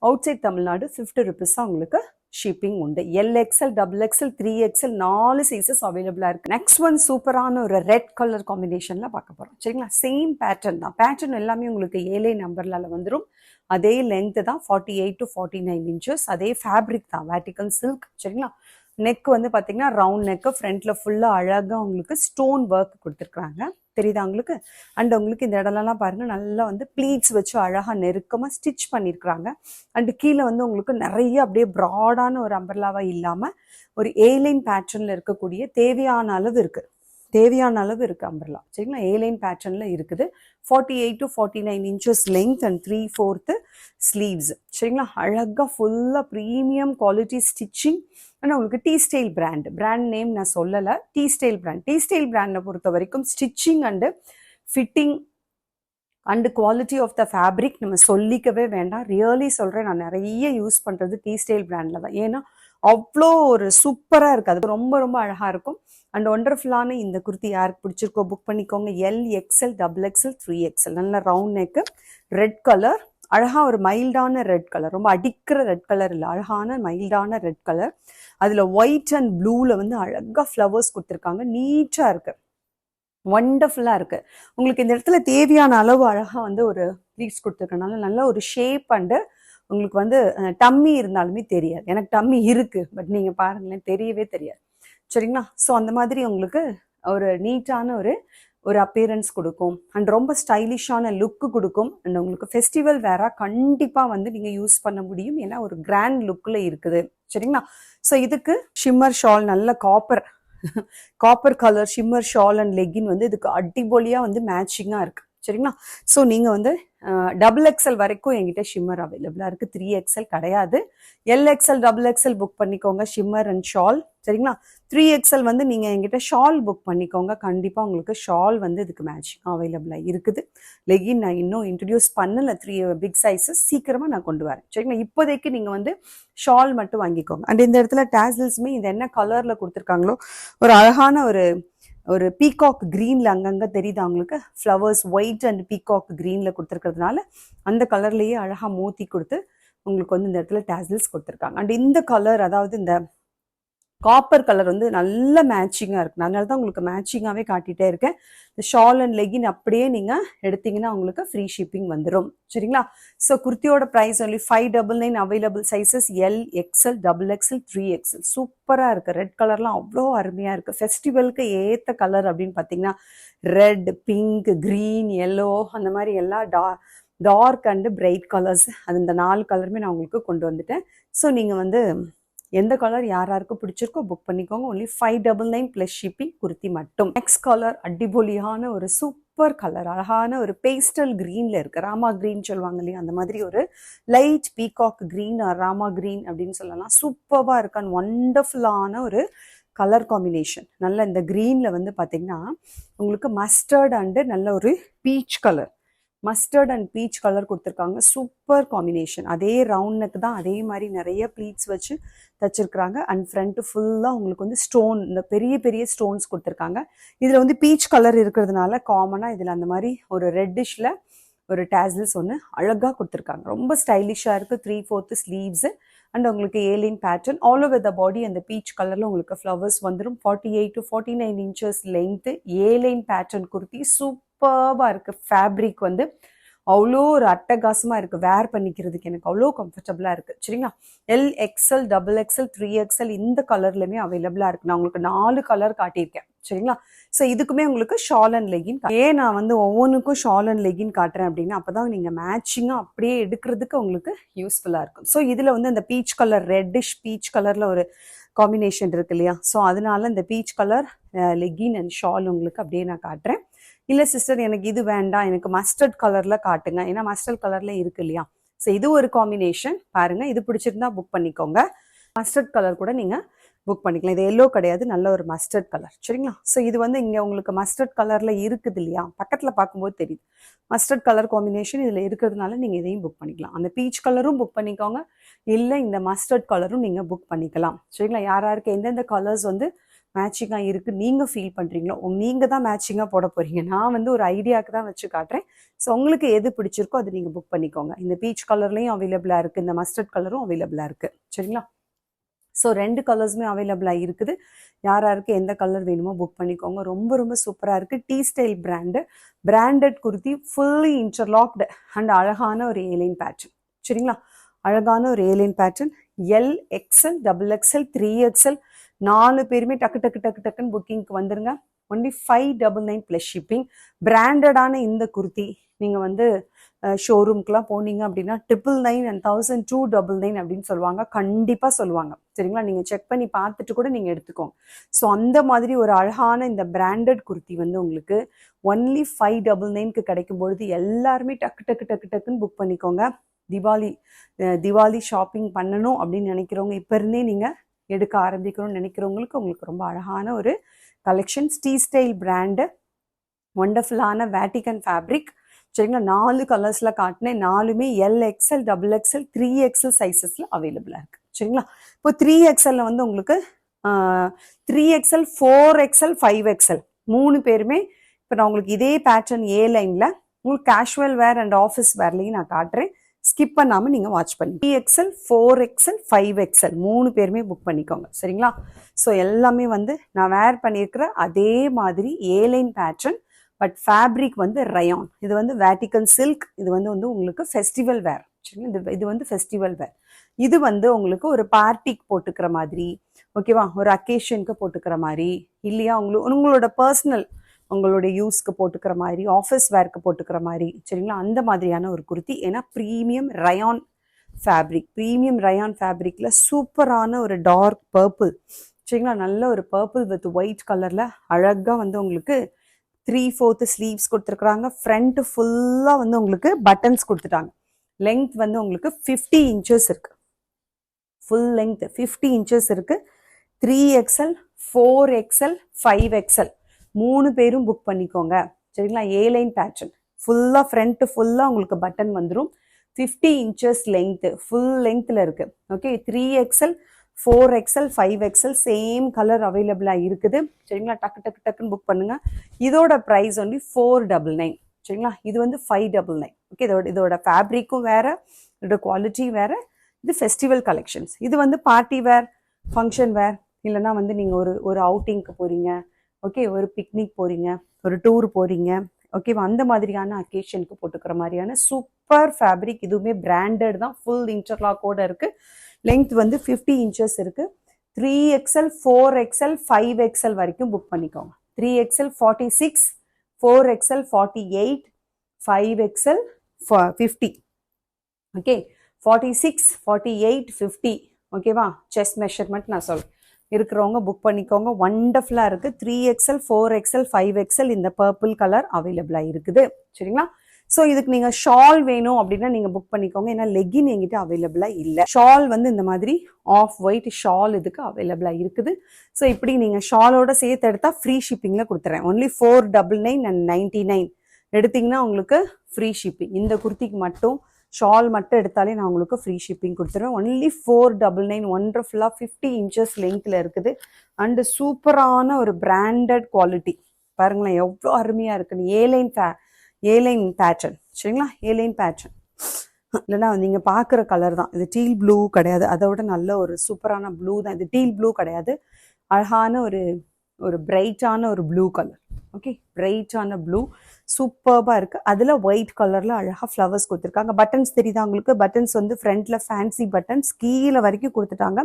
outside Tamil Nadu 50 rupees உங்களுக்கு ஷிப்பிங் உண்டு. LXL, XXL, 3XL 4 சைஸஸ் அவைலபிளாக இருக்குது. நெக்ஸ்ட் ஒன் சூப்பரான ஒரு ரெட் கலர் காம்பினேஷனில் பார்க்க போகிறோம். சரிங்களா? சேம் பேட்டர்ன் தான். பேட்டர்ன் எல்லாமே உங்களுக்கு 7 நம்பர்ல வந்துடும். அதே லென்த்து தான் 48 to 49 inches. அதே ஃபேப்ரிக் தான், வேட்டிகன் சில்க். சரிங்களா? நெக் வந்து பார்த்தீங்கன்னா ரவுண்ட் நெக்கு, ஃப்ரண்ட்டில் ஃபுல்லாக அழகாக உங்களுக்கு ஸ்டோன் ஒர்க் கொடுத்துருக்குறாங்க. தெரியுதா உங்களுக்கு? அண்ட் உங்களுக்கு இந்த இடம்லாம் பாருங்கள், நல்லா வந்து ப்ளீட்ஸ் வச்சு அழகாக நெருக்கமாக ஸ்டிச் பண்ணியிருக்கிறாங்க. அண்டு கீழே வந்து உங்களுக்கு நிறைய அப்படியே ப்ராடான ஒரு அம்பர்லாவாக இல்லாமல் ஒரு ஏலைன் பேட்டர்னில் இருக்கக்கூடிய தேவையான அளவு இருக்குது. அம்பர்லா. சரிங்களா? ஏலைன் பேட்டர்னில் இருக்குது. 48 to 49 inches length and 3/4 sleeves. சரிங்களா? அழகாக ஃபுல்லாக ப்ரீமியம் குவாலிட்டி ஸ்டிச்சிங். ஆனால் உங்களுக்கு டீ ஸ்டைல் பிராண்ட் நேம் நான் சொல்லலை. டீ ஸ்டைல் பிராண்டை பொறுத்த வரைக்கும் stitching and fitting and quality of the fabric நம்ம சொல்லிக்கவே வேண்டாம். ரியலி சொல்கிறேன், நான் நிறைய யூஸ் பண்ணுறது டீ ஸ்டைல் பிராண்டில் தான். ஏன்னா அவ்வளோ ஒரு சூப்பராக இருக்குது. அது ரொம்ப ரொம்ப அழகாக இருக்கும். அண்ட் ஒண்டர்ஃபுல்லான இந்த குர்த்தி யாருக்கு பிடிச்சிருக்கோ புக் பண்ணிக்கோங்க. LXL, XXL, 3XL. நல்ல ரவுண்ட் நெக்கு, ரெட் கலர், அழகாக ஒரு மைல்டான ரெட் கலர், ரொம்ப அடிக்கிற ரெட் கலர் இல்லை, அழகான மைல்டான ரெட் கலர். அதில் ஒயிட் அண்ட் ப்ளூவில் வந்து அழகாக ஃப்ளவர்ஸ் கொடுத்துருக்காங்க. நீட்டாக இருக்குது, ஒண்டர்ஃபுல்லாக இருக்குது. உங்களுக்கு இந்த இடத்துல தேவையான அளவு அழகாக வந்து ஒரு ப்ளீட்ஸ் கொடுத்துருக்கனால நல்ல ஒரு ஷேப் அண்டு உங்களுக்கு வந்து டம்மி இருந்தாலுமே தெரியாது. எனக்கு டம்மி இருக்குது, பட் நீங்கள் பாருங்களேன், தெரியவே தெரியாது. சரிங்களா? ஸோ அந்த மாதிரி உங்களுக்கு ஒரு நீட்டான ஒரு அப்பியரன்ஸ் கொடுக்கும். அண்ட் ரொம்ப ஸ்டைலிஷான லுக்கு கொடுக்கும். அண்ட் உங்களுக்கு ஃபெஸ்டிவல் வேற கண்டிப்பாக வந்து நீங்கள் யூஸ் பண்ண முடியும். ஏன்னா ஒரு கிராண்ட் லுக்கில் இருக்குது. சரிங்களா? ஸோ இதுக்கு ஷிம்மர் ஷால், நல்ல copper colour shimmer shawl and legging வந்து இதுக்கு அடிபொலியாக வந்து மேட்சிங்காக இருக்குது. சரிங்களா? ஸோ நீங்கள் வந்து XXL வரைக்கும் என்கிட்ட ஷிம்மர் அவைலபிளாக இருக்குது. 3XL கிடையாது. LXL, XXL புக் பண்ணிக்கோங்க, ஷிம்மர் அண்ட் ஷால். சரிங்களா? 3XL வந்து நீங்கள் என்கிட்ட ஷால் புக் பண்ணிக்கோங்க. கண்டிப்பாக உங்களுக்கு ஷால் வந்து இதுக்கு மேட்சிங் அவைலபிளாக இருக்குது. லெகின் நான் இன்னும் இன்ட்ரடியூஸ் பண்ணலை. 3 பிக் சைஸஸ் சீக்கிரமாக நான் கொண்டு வரேன். சரிங்களா? இப்போதைக்கு நீங்கள் வந்து ஷால் மட்டும் வாங்கிக்கோங்க. அண்ட் இந்த இடத்துல டேசல்ஸுமே இந்த என்ன கலரில் கொடுத்துருக்காங்களோ ஒரு அழகான ஒரு பீகாக் கிரீன்ல அங்கங்க தெரியுது அவங்களுக்கு ஃப்ளவர்ஸ், ஒயிட் அண்ட் பீகாக் கிரீன்ல கொடுத்துருக்கிறதுனால அந்த கலர்லயே அழகா மோத்தி கொடுத்து உங்களுக்கு வந்து இந்த இடத்துல டேசல்ஸ் கொடுத்துருக்காங்க. அண்ட் இந்த கலர், அதாவது இந்த காப்பர் கலர் வந்து நல்ல மேட்சிங்காக இருக்குது. அதனால தான் உங்களுக்கு மேட்சிங்காகவே காட்டிகிட்டே இருக்கேன். இந்த ஷால் அண்ட் லெகின் அப்படியே நீங்கள் எடுத்தீங்கன்னா உங்களுக்கு ஃப்ரீ ஷிப்பிங் வந்துடும். சரிங்களா? ஸோ குர்த்தியோட price only 599. Available sizes LXL, XXL, 3XL. சூப்பராக இருக்குது. ரெட் கலர்லாம் அவ்வளோ அருமையாக இருக்குது. ஃபெஸ்டிவலுக்கு ஏற்ற கலர் அப்படின்னு பார்த்தீங்கன்னா ரெட், பிங்க், க்ரீன், எல்லோ, அந்த மாதிரி எல்லா டார்க் அண்டு பிரைட் கலர்ஸ், அது இந்த 4 கலருமே நான் உங்களுக்கு கொண்டு வந்துட்டேன். ஸோ நீங்கள் வந்து எந்த கலர் யாருக்கு பிடிச்சிருக்கோ புக் பண்ணிக்கோங்க. only 599 plus shipping. குர்த்தி மட்டும். நெக்ஸ்ட் கலர் அடிபொலியான ஒரு சூப்பர் கலர், அழகான ஒரு பேஸ்டல் கிரீன்ல இருக்கு. ராமா கிரீன் சொல்லுவாங்க இல்லையா, அந்த மாதிரி ஒரு light peacock green, Rama green அப்படின்னு சொல்லலாம். சூப்பராக இருக்கான்னு ஒண்டர்ஃபுல்லான ஒரு கலர் காம்பினேஷன். நல்ல இந்த கிரீன்ல வந்து பார்த்தீங்கன்னா உங்களுக்கு மஸ்டர்ட் அண்டு நல்ல ஒரு peach colour, mustard and peach colour கொடுத்துருக்காங்க. Super combination. அதே ரவுண்ட் நெக் தான், அதே மாதிரி நிறைய ப்ளீட்ஸ் வச்சு தச்சிருக்கிறாங்க. அண்ட் ஃப்ரண்ட்டு ஃபுல்லாக உங்களுக்கு வந்து ஸ்டோன், இந்த பெரிய பெரிய ஸ்டோன்ஸ் கொடுத்துருக்காங்க. இதில் வந்து பீச் கலர் இருக்கிறதுனால காமனாக இதில் அந்த மாதிரி ஒரு ரெட்டிஷில் ஒரு டேசல்ஸ் ஒன்று அழகாக கொடுத்துருக்காங்க. ரொம்ப ஸ்டைலிஷாக இருக்குது. 3/4 ஸ்லீவ்ஸு அண்ட் உங்களுக்கு ஏலின் பேட்டர்ன் ஆல் ஓவர் த பாடி. அந்த பீச் கலரில் உங்களுக்கு ஃப்ளவர்ஸ் வந்துடும். 48 to 49 inches length, airline pattern kurti. சூப்பராக இருக்குது. ஃபேப்ரிக் வந்து அவ்வளோ ஒரு அட்டகாசமாக இருக்குது. வேர் பண்ணிக்கிறதுக்கு எனக்கு அவ்வளோ கம்ஃபர்டபுளாக இருக்குது. சரிங்களா? XL, XXL, 3XL இந்த கலர்லையுமே அவைலபிளாக இருக்குது. நான் உங்களுக்கு 4 கலர் காட்டியிருக்கேன். சரிங்களா? ஸோ இதுக்குமே உங்களுக்கு ஷால் அண்ட் லெகின். ஏன் நான் வந்து ஒவ்வொன்றுக்கும் ஷால் அண்ட் லெகின் காட்டுறேன் அப்படின்னா அப்போ தான் நீங்கள் மேட்சிங்காக அப்படியே எடுக்கிறதுக்கு உங்களுக்கு யூஸ்ஃபுல்லாக இருக்கும். ஸோ இதில் வந்து அந்த பீச் கலர், ரெட்டிஷ் பீச் கலரில் ஒரு காம்பினேஷன் இருக்கு இல்லையா? ஸோ அதனால இந்த peach colour legging and shawl உங்களுக்கு அப்படியே நான் காட்டுறேன். இல்லை சிஸ்டர் எனக்கு இது வேண்டாம், எனக்கு மஸ்டர்ட் கலரில் காட்டுங்க, ஏன்னா மஸ்டர்ட் கலரில் இருக்கு இல்லையா? ஸோ இது ஒரு காம்பினேஷன் பாருங்கள். இது பிடிச்சிருந்தா புக் பண்ணிக்கோங்க. மஸ்டர்ட் கலர் கூட நீங்கள் புக் பண்ணிக்கலாம். இது எல்லோ கிடையாது, நல்ல ஒரு மஸ்டர்ட் கலர். சரிங்களா? ஸோ இது வந்து இங்கே உங்களுக்கு மஸ்டர்ட் கலரில் இருக்குது இல்லையா? பக்கத்தில் பார்க்கும்போது தெரியுது மஸ்டர்ட் கலர் காம்பினேஷன் இதில் இருக்கிறதுனால நீங்கள் இதையும் புக் பண்ணிக்கலாம். அந்த பீச் கலரும் புக் பண்ணிக்கோங்க, இல்லை இந்த மஸ்டர்ட் கலரும் நீங்கள் புக் பண்ணிக்கலாம். சரிங்களா? யாராருக்கு எந்தெந்த கலர்ஸ் வந்து மேட்சிங்காக இருக்குது நீங்கள் ஃபீல் பண்ணுறீங்களோ நீங்கள் தான் மேட்சிங்காக போட போகிறீங்க. நான் வந்து ஒரு ஐடியாவுக்கு தான் வச்சு காட்டுறேன். ஸோ உங்களுக்கு எது பிடிச்சிருக்கோ அது நீங்கள் புக் பண்ணிக்கோங்க. இந்த பீச் கலர்லேயும் அவைலபிளாக இருக்குது, இந்த மஸ்டர்ட் கலரும் அவைலபிளாக இருக்குது. சரிங்களா? ஸோ 2 கலர்ஸுமே அவைலபிளாக இருக்குது. யாராருக்கு எந்த கலர் வேணுமோ புக் பண்ணிக்கோங்க. ரொம்ப ரொம்ப சூப்பராக இருக்குது. Tea style branded kurti, fully interlocked and அழகான ஒரு ஏலைன் பேட்டர்ன். சரிங்களா? அழகான ஒரு airline pattern. XL, XXL, 3XL 4 பேருமே டக்கு டக்கு டக்கு டக்குன்னு புக்கிங்க்கு வந்துருங்க. Only 599 plus shipping. பிராண்டடான இந்த குர்த்தி நீங்கள் வந்து ஷோரூம்க்குலாம் போனீங்க அப்படின்னா 999 and 1299 அப்படின்னு சொல்லுவாங்க. கண்டிப்பாக சொல்லுவாங்க. சரிங்களா? நீங்கள் செக் பண்ணி பார்த்துட்டு கூட நீங்கள் எடுத்துக்கோங்க. ஸோ அந்த மாதிரி ஒரு அழகான இந்த பிராண்டட் குர்த்தி வந்து உங்களுக்கு ஒன்லி 599க்கு கிடைக்கும் பொழுது எல்லாருமே டக்கு டக்கு டக்கு டக்குன்னு புக் பண்ணிக்கோங்க. திவாலி ஷாப்பிங் பண்ணணும் அப்படின்னு நினைக்கிறவங்க இப்போ இருந்தே நீங்கள் எடுக்க ஆரம்பிக்கணும்னு நினைக்கிறவங்களுக்கு உங்களுக்கு ரொம்ப அழகான ஒரு கலெக்ஷன்ஸ். டீ ஸ்டைல் பிராண்டு, ஒண்டர்ஃபுல்லான வேட்டிகன் ஃபேப்ரிக். சரிங்களா? 4 கலர்ஸில் காட்டினேன். 4மே XL, XXL, 3XL சைஸஸில் அவைலபிளாக இருக்குது. சரிங்களா? இப்போ 3XL வந்து உங்களுக்கு 3XL, 4XL, 5XL 3 பேருமே இப்போ நான் உங்களுக்கு இதே பேட்டர்ன் ஏ லைனில் உங்களுக்கு கேஷுவல் வேர் அண்ட் ஆஃபீஸ் வேர்லையும் நான் காட்டுறேன். ஸ்கிப் பண்ணாமல் நீங்கள் வாட்ச் பண்ணி 3XL, 4XL, 5XL 3 பேருமே புக் பண்ணிக்கோங்க. சரிங்களா? ஸோ எல்லாமே வந்து நான் வேர் பண்ணியிருக்கிற அதே மாதிரி ஏலைன் பேட்டர்ன், பட் ஃபேப்ரிக் வந்து ரயான். இது வந்து வேட்டிகன் சில்க். இது வந்து உங்களுக்கு ஃபெஸ்டிவல் வேர். சரிங்களா? இது வந்து ஃபெஸ்டிவல் வேர். இது வந்து உங்களுக்கு ஒரு பார்ட்டிக்கு போட்டுக்கிற மாதிரி, ஓகேவா? ஒரு அக்கேஷனுக்கு போட்டுக்கிற மாதிரி, இல்லையா உங்களோட பர்சனல் உங்களுடைய யூஸ்க்கு போட்டுக்கிற மாதிரி, ஆஃபீஸ் வேர்க்கு போட்டுக்கிற மாதிரி. சரிங்களா? அந்த மாதிரியான ஒரு குர்த்தி. ஏன்னா ப்ரீமியம் ரயான் ஃபேப்ரிக்கில் சூப்பரான ஒரு டார்க் பர்பிள். சரிங்களா? நல்ல ஒரு பர்பிள் வித் ஒயிட் கலரில் அழகாக வந்து உங்களுக்கு 3/4 ஸ்லீவ்ஸ் கொடுத்துருக்குறாங்க. ஃப்ரண்ட் ஃபுல்லாக வந்து உங்களுக்கு பட்டன்ஸ் கொடுத்துட்டாங்க. லெங்த் வந்து உங்களுக்கு 50 inches இருக்குது. ஃபுல் லெங்த் 50 inches இருக்குது. 3XL, 4XL, 5XL 3 பேரும் புக் பண்ணிக்கோங்க. சரிங்களா? ஏலைன் பேட்டர்ன் ஃபுல்லாக ஃப்ரண்ட் ஃபுல்லாக உங்களுக்கு பட்டன் வந்துடும். 50 inches லெங்த், ஃபுல் லெங்த்தில் இருக்குது. Okay? 3XL, 4XL, 5XL same colour அவைலபிளாக இருக்குது. சரிங்களா? டக்கு டக்கு டக்குன்னு புக் பண்ணுங்கள். இதோட ப்ரைஸ் ஒன்லி 499. சரிங்களா? இது வந்து 599. ஓகே? இதோட ஃபேப்ரிக்கும் வேறு, இதோட குவாலிட்டி வேறு. இது ஃபெஸ்டிவல் கலெக்ஷன்ஸ். இது வந்து பார்ட்டி வேர், ஃபங்க்ஷன் வேர், இல்லைனா வந்து நீங்கள் ஒரு அவுட்டிங்க்கு போகிறீங்க, ஓகே, ஒரு பிக்னிக் போகிறீங்க, ஒரு டூர் போகிறீங்க, ஓகேவா? அந்த மாதிரியான அக்கேஷனுக்கு போட்டுக்கிற மாதிரியான சூப்பர் ஃபேப்ரிக். இதுவுமே பிராண்டட் தான், ஃபுல் இன்டர்லாக்கோட இருக்குது. லெங்த் வந்து 50 inches இருக்குது. 3XL, 4XL, 5XL வரைக்கும் புக் பண்ணிக்கோங்க. 3XL 46, 4XL 48, 5XL 50. ஓகே? 46, 48, 50. ஓகேவா? செஸ்ட் மெஷர்மெண்ட் நான் சொல்கிறேன். இருக்கிறவங்க புக் பண்ணிக்கோங்க. ஒண்டர்ஃபுல்லாக இருக்குது. 3XL, 4XL, 5XL இந்த பர்பிள் கலர் அவைலபிளாக இருக்குது. சரிங்களா? ஸோ இதுக்கு நீங்கள் ஷால் வேணும் அப்படின்னா நீங்கள் புக் பண்ணிக்கோங்க. ஏன்னா லெகின் எங்கிட்ட அவைலபிளாக இல்லை. ஷால் வந்து இந்த மாதிரி ஆஃப் ஒயிட் ஷால் இதுக்கு அவைலபிளாக இருக்குது. ஸோ இப்படி நீங்கள் ஷாலோட சேர்த்து எடுத்தால் ஃப்ரீ ஷிப்பிங்கில் கொடுத்துறேன். ஒன்லி 499 and 99 எடுத்திங்கன்னா உங்களுக்கு ஃப்ரீ ஷிப்பிங். இந்த குர்த்திக்கு மட்டும் ஷால் மட்டும் எடுத்தாலே நான் உங்களுக்கு ஃப்ரீ ஷிப்பிங் கொடுத்துருவேன். ஒன்லி 499. ஒண்டர்ஃபுல்லாக 50 inches லெங்க்ல இருக்குது. அண்டு சூப்பரான ஒரு பிராண்டட் குவாலிட்டி. பாருங்களேன் எவ்வளோ அருமையாக இருக்குன்னு. Airline pattern. சரிங்களா? ஏலைன் பேட்டர்ன் இல்லைன்னா நீங்கள் பார்க்குற கலர் தான் இது. டீல் ப்ளூ கிடையாது, அதோட நல்ல ஒரு சூப்பரான ப்ளூ தான் இது. டீல் ப்ளூ கிடையாது, அழகான ஒரு பிரைட்டான ஒரு ப்ளூ கலர். ஓகே? பிரைட்டான ப்ளூ. சூப்பர்பாக இருக்குது. அதில் ஒயிட் கலரில் அழகாக ஃப்ளவர்ஸ் கொடுத்துருக்காங்க. பட்டன்ஸ் தெரியுதா உங்களுக்கு? பட்டன்ஸ் வந்து ஃப்ரண்ட்டில் ஃபேன்சி பட்டன்ஸ் கீழே வரைக்கும் கொடுத்துட்டாங்க.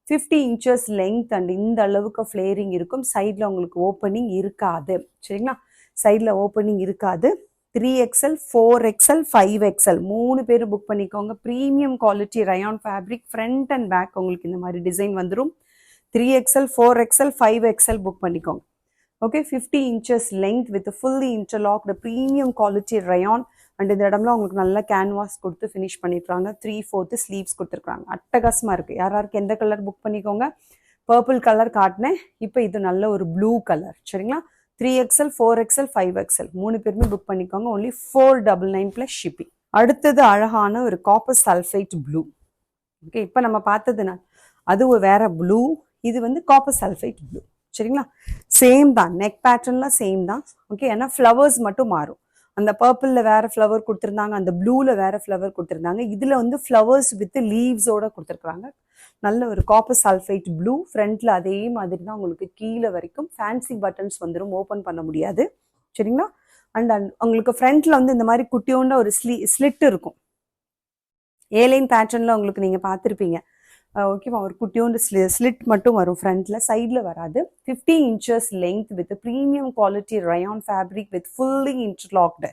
50 inches லெங்த் அண்ட் இந்த அளவுக்கு ஃப்ளேரிங் இருக்கும். சைடில் உங்களுக்கு ஓப்பனிங் இருக்காது. சரிங்களா? சைடில் ஓப்பனிங் இருக்காது. 3XL 4XL 5XL 3 பேர் புக் பண்ணிக்கோங்க. Premium quality rayon fabric. Front and back உங்களுக்கு இந்த மாதிரி டிசைன் வந்துடும். 3XL 4XL 5XL புக் பண்ணிக்கோங்க. Okay, 50 inches length with fully interlocked premium quality rayon. And இந்த இடம்லாம் உங்களுக்கு நல்லா கேன்வாஸ் கொடுத்து ஃபினிஷ் பண்ணியிருக்காங்க. 3/4 ஸ்லீவ்ஸ் கொடுத்துருக்காங்க. அட்டகாசமாக இருக்குது. யாராருக்கு எந்த கலர் புக் பண்ணிக்கோங்க. பர்பிள் கலர் காட்டினேன். இப்போ இது நல்ல ஒரு ப்ளூ கலர். சரிங்களா? 3XL 4XL 5XL 3 பேருமே புக் பண்ணிக்கோங்க. Only 499 + shipping. அடுத்தது அழகான ஒரு காப்பர் சல்ஃபைட் ப்ளூ. ஓகே, இப்போ நம்ம பார்த்ததுனா அது வேற ப்ளூ, இது வந்து காப்பர் சல்ஃபைட் ப்ளூ. சரிங்களா? சேம் தான், நெக் பேட்டர்ன்லாம் சேம் தான். ஓகே, ஏன்னா ஃப்ளவர்ஸ் மட்டும் மாறும். அந்த பர்பிளில் வேற ஃப்ளவர் கொடுத்துருந்தாங்க, அந்த ப்ளூவில் வேற ஃப்ளவர் கொடுத்துருந்தாங்க. இதில் வந்து ஃப்ளவர்ஸ் வித் லீவ்ஸோட கொடுத்துருக்குறாங்க. நல்ல ஒரு காப்பர் சல்ஃபைட் ப்ளூ. ஃப்ரண்ட்டில் அதே மாதிரி தான் உங்களுக்கு கீழே வரைக்கும் ஃபேன்சி பட்டன்ஸ் வந்துடும், ஓப்பன் பண்ண முடியாது. சரிங்களா? அண்ட் உங்களுக்கு ஃப்ரண்ட்டில் வந்து இந்த மாதிரி குட்டியோண்ட ஒரு ஸ்லிட் இருக்கும். ஏலைன் பேட்டர்னில் உங்களுக்கு நீங்கள் பார்த்துருப்பீங்க. ஓகேவா? ஒரு குட்டியோண்டு ஸ்லிட் மட்டும் வரும் ஃப்ரண்ட்டில், சைடில் வராது. 50 inches length with premium quality rayon fabric with fully interlocked.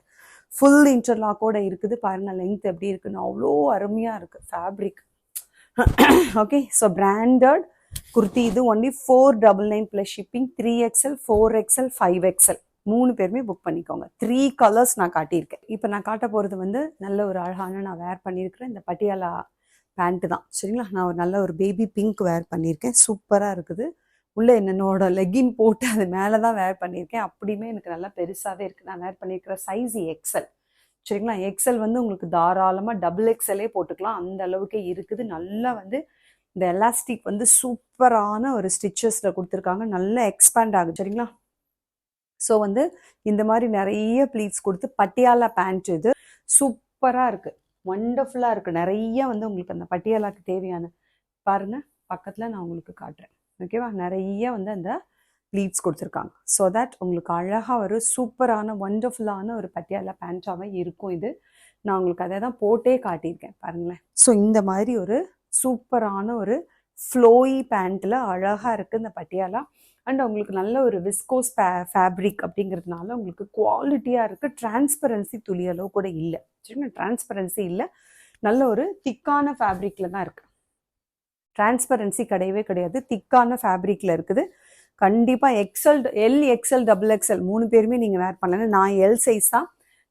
Full இன்டர்லாக்கோட இருக்குது. பாருங்கள் லெங்த் எப்படி இருக்குன்னு, அவ்வளோ அருமையாக இருக்குது fabric. Okay, so branded kurti. இது only 499 + shipping. 3XL 4XL 5XL 3 பேருமே புக் பண்ணிக்கோங்க. 3 கலர்ஸ் நான் காட்டியிருக்கேன். இப்போ நான் காட்ட போகிறது வந்து நல்ல ஒரு அழகான, நான் வேர் பண்ணியிருக்கிறேன் இந்த பட்டியாலா பேண்ட்டு தான். சரிங்களா? நான் ஒரு நல்ல ஒரு பேபி பிங்க் வேர் பண்ணியிருக்கேன். சூப்பராக இருக்குது. உள்ளே என்னோட லெகின் போட்டு அது மேலே தான் வேர் பண்ணியிருக்கேன். அப்படியுமே எனக்கு நல்லா பெருசாகவே இருக்குது. நான் வேர் பண்ணியிருக்கிற சைஸ் XL. சரிங்களா? XL வந்து உங்களுக்கு தாராளமாக XXL போட்டுக்கலாம், அந்த அளவுக்கே இருக்குது. நல்லா வந்து இந்த எலாஸ்டிக் வந்து சூப்பரான ஒரு ஸ்டிச்சஸில் கொடுத்துருக்காங்க. நல்லா எக்ஸ்பேண்ட் ஆகுது. சரிங்களா? ஸோ வந்து இந்த மாதிரி நிறைய ப்ளீட்ஸ் கொடுத்து பட்டியாலா பேண்ட் இது சூப்பராக இருக்குது, ஒண்டர்ஃபுல்லாக இருக்குது. நிறைய வந்து உங்களுக்கு அந்த பட்டியாலாக்கு தேவையான பாருங்கள், பக்கத்தில் நான் உங்களுக்கு காட்டுறேன். ஓகேவா? நிறைய வந்து அந்த ப்ளீட்ஸ் கொடுத்துருக்காங்க. ஸோ தட் உங்களுக்கு அழகாக ஒரு சூப்பரான ஒண்டர்ஃபுல்லான ஒரு பட்டியாலா பேண்ட்டாகவே இருக்கும் இது. நான் உங்களுக்கு அதை தான் போட்டே காட்டியிருக்கேன் பாருங்களேன். ஸோ இந்த மாதிரி ஒரு சூப்பரான ஒரு ஃப்ளோயி பேண்ட்டில் அழகாக இருக்குது இந்த பட்டியாலா. அண்ட் உங்களுக்கு நல்ல ஒரு விஸ்கோஸ் ஃபேப்ரிக் அப்படிங்கிறதுனால உங்களுக்கு குவாலிட்டியாக இருக்குது. டிரான்ஸ்பரன்சி துளி அளவு கூட இல்லை. சரிங்களா? டிரான்ஸ்பரன்சி இல்லை, நல்ல ஒரு திக்கான ஃபேப்ரிக்கில் தான் இருக்குது. டிரான்ஸ்பரன்சி கிடையவே கிடையாது, திக்கான ஃபேப்ரிக்கில் இருக்குது. கண்டிப்பாக XL XXL 3 பேருமே நீங்கள் வேர் பண்ணலாம். நான் எல் சைஸ் தான்,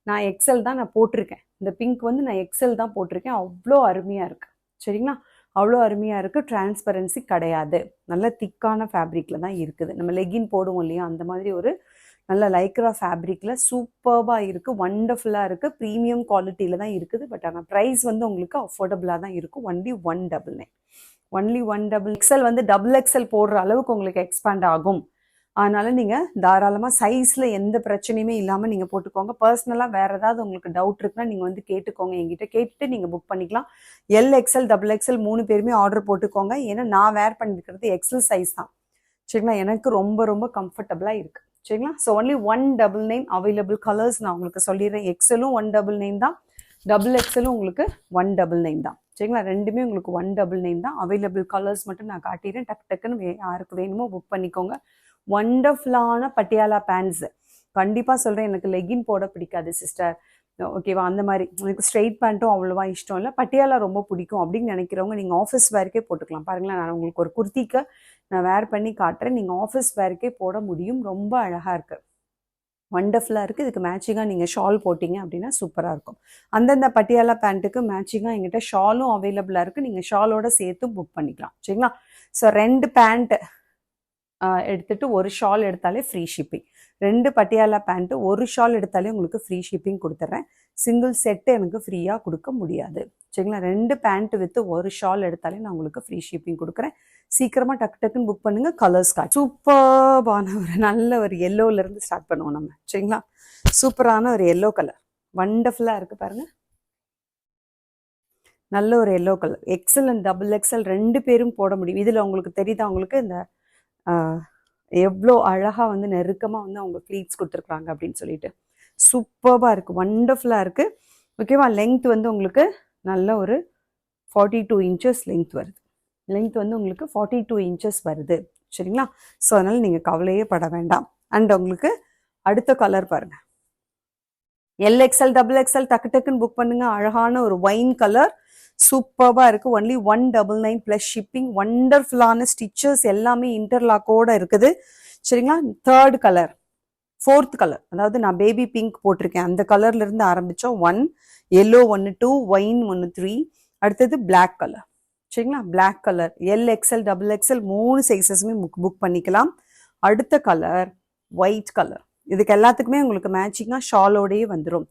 நான் XL தான் நான் போட்டிருக்கேன். இந்த பிங்க் வந்து நான் XL தான் போட்டிருக்கேன். அவ்வளோ அருமையாக இருக்குது. சரிங்களா? அவ்வளோ அருமையாக இருக்குது. டிரான்ஸ்பரன்சி கிடையாது, நல்ல திக்கான ஃபேப்ரிக்கில் தான் இருக்குது. நம்ம லெகின் போடுவோம் இல்லையா, அந்த மாதிரி ஒரு நல்ல லைக்ரா ஃபேப்ரிக்கில் சூப்பர்பாக இருக்குது, ஒண்டர்ஃபுல்லாக இருக்குது. ப்ரீமியம் குவாலிட்டியில் தான் இருக்குது. பட் ஆனால் ப்ரைஸ் வந்து உங்களுக்கு அஃபோர்டபுளாக தான் இருக்கும். ஒன்லி 199. ஒன்லி 199. XL வந்து XXL போடுற அளவுக்கு உங்களுக்கு எக்ஸ்பேண்ட் ஆகும். அதனால் நீங்கள் தாராளமாக சைஸில் எந்த பிரச்சனையுமே இல்லாமல் நீங்கள் போட்டுக்கோங்க. பர்சனலாக வேறு ஏதாவது உங்களுக்கு டவுட் இருக்குன்னா நீங்கள் வந்து கேட்டுக்கோங்க, என்கிட்ட கேட்டுட்டு நீங்கள் புக் பண்ணிக்கலாம். XL XXL 3 பேருமே ஆர்டர் போட்டுக்கோங்க. ஏன்னா நான் வேர் பண்ணியிருக்கிறது XL சைஸ் தான். சரிங்களா? எனக்கு ரொம்ப ரொம்ப கம்ஃபர்டபுளாக இருக்குது. சரிங்களா? ஸோ ஒன்லி 199 அவைலபிள் கலர்ஸ் நான் உங்களுக்கு சொல்லிடுறேன். XLம் 199 தான், XXLம் உங்களுக்கு 199 தான். சரிங்களா? ரெண்டுமே உங்களுக்கு 199 தான். அவைலபிள் கலர்ஸ் மட்டும் நான் காட்டிடுறேன். டக்குன்னு யாருக்கு வேணுமோ புக் பண்ணிக்கோங்க. ஒண்டர்ஃபுல்லான பட்டியாலா பேண்ட்ஸு. கண்டிப்பாக சொல்கிறேன், எனக்கு லெகின் போட பிடிக்காது சிஸ்டர், ஓகேவா? அந்த மாதிரி எனக்கு ஸ்ட்ரெயிட் பேண்ட்டும் அவ்வளோவா இஷ்டம் இல்லை, பட்டியாலா ரொம்ப பிடிக்கும் அப்படின்னு நினைக்கிறவங்க நீங்கள் ஆஃபீஸ் வேர்க்கே போட்டுக்கலாம். பாருங்களேன், நான் உங்களுக்கு ஒரு குர்த்திக்கு நான் வேர் பண்ணி காட்டுறேன். நீங்கள் ஆஃபீஸ் வேர்க்கே போட முடியும். ரொம்ப அழகாக இருக்குது, ஒண்டர்ஃபுல்லாக இருக்குது. இதுக்கு மேட்சிங்காக நீங்கள் ஷால் போட்டிங்க அப்படின்னா சூப்பராக இருக்கும். அந்தந்த பட்டியாலா பேண்ட்டுக்கு மேட்சிங்காக எங்கிட்ட ஷாலும் அவைலபிளாக இருக்குது. நீங்கள் ஷாலோட சேர்த்து புக் பண்ணிக்கலாம். சரிங்களா? ஸோ 2 பேண்ட்டு எடுத்துகிட்டு ஒரு ஷால் எடுத்தாலே ஃப்ரீ ஷிப்பிங். 2 பட்டியாலா பேண்ட்டு ஒரு ஷால் எடுத்தாலே உங்களுக்கு ஃப்ரீ ஷிப்பிங் கொடுத்துட்றேன். சிங்கிள் செட்டு எனக்கு ஃப்ரீயாக கொடுக்க முடியாது. சரிங்களா? 2 பேண்ட்டு வித்து ஒரு ஷால் எடுத்தாலே நான் உங்களுக்கு ஃப்ரீ ஷிப்பிங் கொடுக்குறேன். சீக்கிரமாக டக்குன்னு புக் பண்ணுங்கள். கலர்ஸ் கார்டு சூப்பர்பான ஒரு நல்ல ஒரு எல்லோவிலேருந்து ஸ்டார்ட் பண்ணுவோம் நம்ம. சரிங்களா? சூப்பரான ஒரு எல்லோ கலர், வண்டர்ஃபுல்லாக இருக்குது பாருங்கள். நல்ல ஒரு yellow colour. XL and XXL 2 பேரும் போட முடியும். இதில் உங்களுக்கு தெரியுதா, உங்களுக்கு இந்த எவ்வளோ அழகாக வந்து நெருக்கமாக வந்து அவங்க ப்ளீட்ஸ் கொடுத்துருக்குறாங்க அப்படின்னு சொல்லிட்டு சூப்பராக இருக்குது, வண்டர்ஃபுல்லாக இருக்குது. ஓகேவா? லென்த் வந்து உங்களுக்கு நல்ல ஒரு 42 inches லென்த் வருது. லென்த் வந்து உங்களுக்கு 42 inches வருது. சரிங்களா? ஸோ அதனால் நீங்கள் கவலையே பட வேண்டாம். அண்ட் உங்களுக்கு அடுத்த கலர் பாருங்கள், எல்எக்ஸ்எல் டபுள் எக்ஸ்எல் டக்கு டக்குன்னு புக் பண்ணுங்க. அழகான ஒரு ஒயின் கலர், சூப்பராக இருக்குது. Only 199 plus shipping. வண்டர்ஃபுல்லான ஸ்டிச்சஸ் எல்லாமே இன்டர்லாக்கோட இருக்குது. சரிங்களா? தேர்ட் கலர், ஃபோர்த் கலர், அதாவது நான் பேபி பிங்க் போட்டிருக்கேன், அந்த கலர்ல இருந்து ஆரம்பிச்சோம். 1 எல்லோ, 1 2 ஒயின், 1 3. அடுத்தது பிளாக் கலர். சரிங்களா? Black colour L XL double XL 3 சைஸஸுமே புக் பண்ணிக்கலாம். அடுத்த கலர் ஒயிட் கலர். இதுக்கு எல்லாத்துக்குமே உங்களுக்கு மேட்சிங்காக ஷாலோடையே வந்துடும்.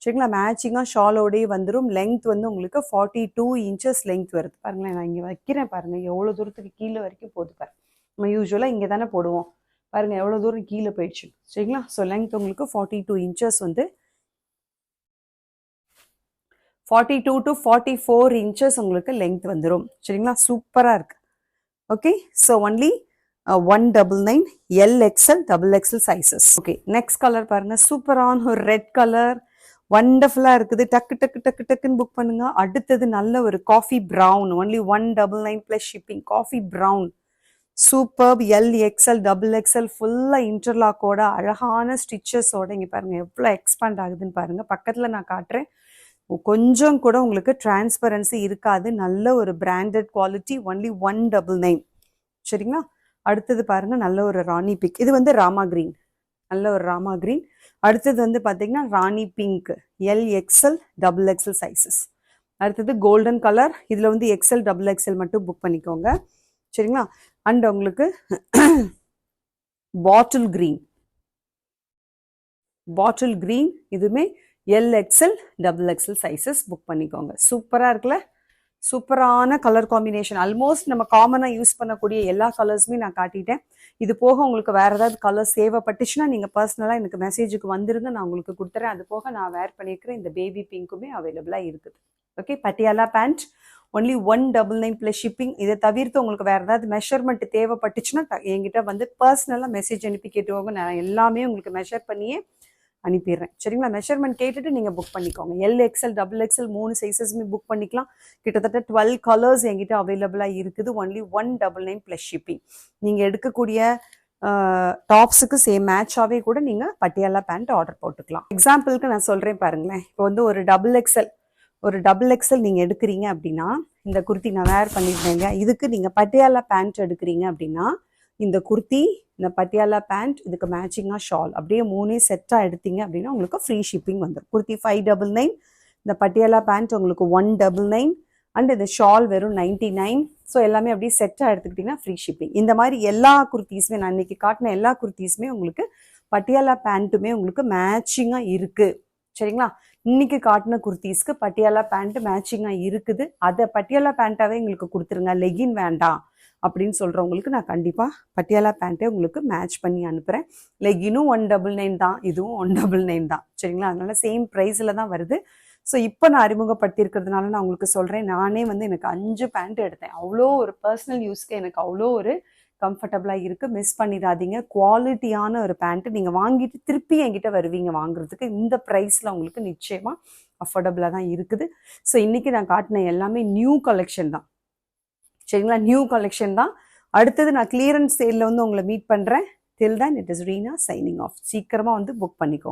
சரிங்களா? மேட்சிங்காக ஷாலோடையே வந்துடும். லென்த் வந்து உங்களுக்கு 42 inches லென்த் வருது. பாருங்களேன், நான் இங்கே வைக்கிறேன் பாருங்கள், எவ்வளோ தூரத்துக்கு கீழே வரைக்கும் போகுது பாருங்க. நம்ம யூஸ்வலாக இங்கே தானே போடுவோம், பாருங்கள் எவ்வளோ தூரம் கீழே போயிடுச்சு. சரிங்களா? ஸோ லென்த் உங்களுக்கு 42 inches வந்து 42 to 44 inches உங்களுக்கு லென்த் வந்துடும். சரிங்களா? சூப்பராக இருக்கு. Okay, so only 199 LXL double XL sizes. Okay, next colour பாருங்க, சூப்பரான ஒரு ரெட் கலர், வண்டர்ஃபுல்லாக இருக்குது. டக்கு டக்கு டக்கு டக்குன்னு புக் பண்ணுங்க. அடுத்தது நல்ல ஒரு coffee brown, only 199 plus shipping. Coffee brown super, LXL double XL ஃபுல்லாக இன்டர்லாக்கோட அழகான ஸ்டிச்சஸோட. இங்கே பாருங்க எவ்வளோ எக்ஸ்பேண்ட் ஆகுதுன்னு பாருங்க. பக்கத்தில் நான் காட்டுறேன், கொஞ்சம் கூட உங்களுக்கு டிரான்ஸ்பரன்சி இருக்காது. நல்ல ஒரு பிராண்டட் குவாலிட்டி, ஒன்லி 199. சரிங்களா? அடுத்தது பாருங்க, நல்ல ஒரு ராணி பிங்க். இது வந்து ராமா கிரீன், நல்ல ஒரு ராமா கிரீன். அடுத்தது வந்து பார்த்தீங்கன்னா Rani pink, LXL double XL sizes. அடுத்தது கோல்டன் கலர், இதில் வந்து XL டபுள் எக்ஸ்எல் மட்டும் புக் பண்ணிக்கோங்க. சரிங்களா? அண்ட் உங்களுக்கு பாட்டில் கிரீன், பாட்டில் கிரீன் இதுவுமே LXL double XL sizes book பண்ணிக்கோங்க. சூப்பராக இருக்குல்ல? சூப்பரான கலர் காம்பினேஷன். ஆல்மோஸ்ட் நம்ம காமனாக யூஸ் பண்ணக்கூடிய எல்லா கலர்ஸுமே நான் காட்டிட்டேன். இது போக உங்களுக்கு வேறு ஏதாவது கலர்ஸ் தேவைப்பட்டுச்சுன்னா நீங்கள் பர்சனலாக எனக்கு மெசேஜுக்கு வந்துருங்க, நான் உங்களுக்கு கொடுத்துறேன். அது போக நான் வேர் பண்ணியிருக்கிறேன் இந்த பேபி பிங்க்குமே அவைலபிளாக இருக்குது. Okay, Patiala pant only 199 plus shipping. இதை தவிர்த்து உங்களுக்கு வேறு ஏதாவது மெஷர்மெண்ட் தேவைப்பட்டுச்சுன்னா என்கிட்ட வந்து பர்சனலாக மெசேஜ் அனுப்பி கேட்டுவாங்க. நான் எல்லாமே உங்களுக்கு மெஷர் பண்ணியே அனுப்பிடுறேன். சரிங்களா? மெஷர்மெண்ட் கேட்டுட்டு நீங்கள் புக் பண்ணிக்கோங்க. LXL டபுள் எக்ஸ்எல் 3 சைஸஸுமே புக் பண்ணிக்கலாம். கிட்டத்தட்ட 12 கலர்ஸ் என்கிட்ட அவைலபிளாக இருக்குது. Only 199 plus shipping. நீங்கள் எடுக்கக்கூடிய டாப்ஸுக்கு சேம் மேட்சாகவே கூட நீங்கள் பட்டியாலா பேண்ட் ஆர்டர் போட்டுக்கலாம். எக்ஸாம்பிளுக்கு நான் சொல்கிறேன் பாருங்களேன். இப்போ வந்து ஒரு டபுள் எக்ஸ்எல் நீங்கள் எடுக்கிறீங்க அப்படின்னா, இந்த குர்த்தி நான் வேர் பண்ணியிருந்தேங்க, இதுக்கு நீங்கள் பட்டியாலா பேண்ட் எடுக்கிறீங்க அப்படின்னா, இந்த குர்த்தி, இந்த பட்டியாலா பேண்ட், இதுக்கு மேட்சிங்காக ஷால், அப்படியே 3 செட்டாக எடுத்தீங்க அப்படின்னா உங்களுக்கு ஃப்ரீ ஷிப்பிங் வந்துடும். குர்த்தி 599, இந்த பட்டியாலா பேண்ட் உங்களுக்கு 199, அண்ட் இந்த ஷால் வெறும் 99. ஸோ எல்லாமே அப்படியே செட்டாக எடுத்துக்கிட்டிங்கன்னா ஃப்ரீ ஷிப்பிங். இந்த மாதிரி எல்லா குர்த்திஸுமே, நான் இன்றைக்கி காட்டின எல்லா குர்த்திஸுமே உங்களுக்கு பட்டியாலா பேண்ட்டுமே உங்களுக்கு மேட்சிங்காக இருக்குது. சரிங்களா? இன்னைக்கு காட்டின குர்த்திஸ்க்கு பட்டியாலா பேண்ட் மேட்சிங்காக இருக்குது. அதை பட்டியாலா பேண்ட்டாகவே எங்களுக்கு கொடுத்துருங்க, லெகின் வேண்டாம் அப்படின்னு சொல்கிறவங்களுக்கு நான் கண்டிப்பாக பட்டியாலா பேண்ட்டே உங்களுக்கு மேட்ச் பண்ணி அனுப்புகிறேன். லெகினும் 199 தான், இதுவும் 199 தான். சரிங்களா? அதனால சேம் ப்ரைஸில் தான் வருது. ஸோ இப்போ நான் அறிமுகப்படுத்தியிருக்கிறதுனால நான் உங்களுக்கு சொல்கிறேன், நானே வந்து எனக்கு 5 பேண்ட் எடுத்தேன். அவ்வளோ ஒரு பர்சனல் யூஸ்க்கு எனக்கு அவ்வளோ ஒரு கம்ஃபர்டபுளாக இருக்குது. மிஸ் பண்ணிடாதீங்க. குவாலிட்டியான ஒரு பேண்ட்டு நீங்கள் வாங்கிட்டு திருப்பி என்கிட்ட வருவீங்க வாங்குறதுக்கு. இந்த ப்ரைஸில் உங்களுக்கு நிச்சயமாக அஃபோர்டபுளாக தான் இருக்குது. ஸோ இன்றைக்கி நான் காட்டின எல்லாமே நியூ கலெக்ஷன் தான். சரிங்களா? நியூ கலெக்ஷன் தான். அடுத்தது நான் கிளியரன்ஸ் சேலில் வந்து உங்களை மீட் பண்ணுறேன். Till then it is Reena signing off. சீக்கிரமாக வந்து புக் பண்ணிக்கோங்க.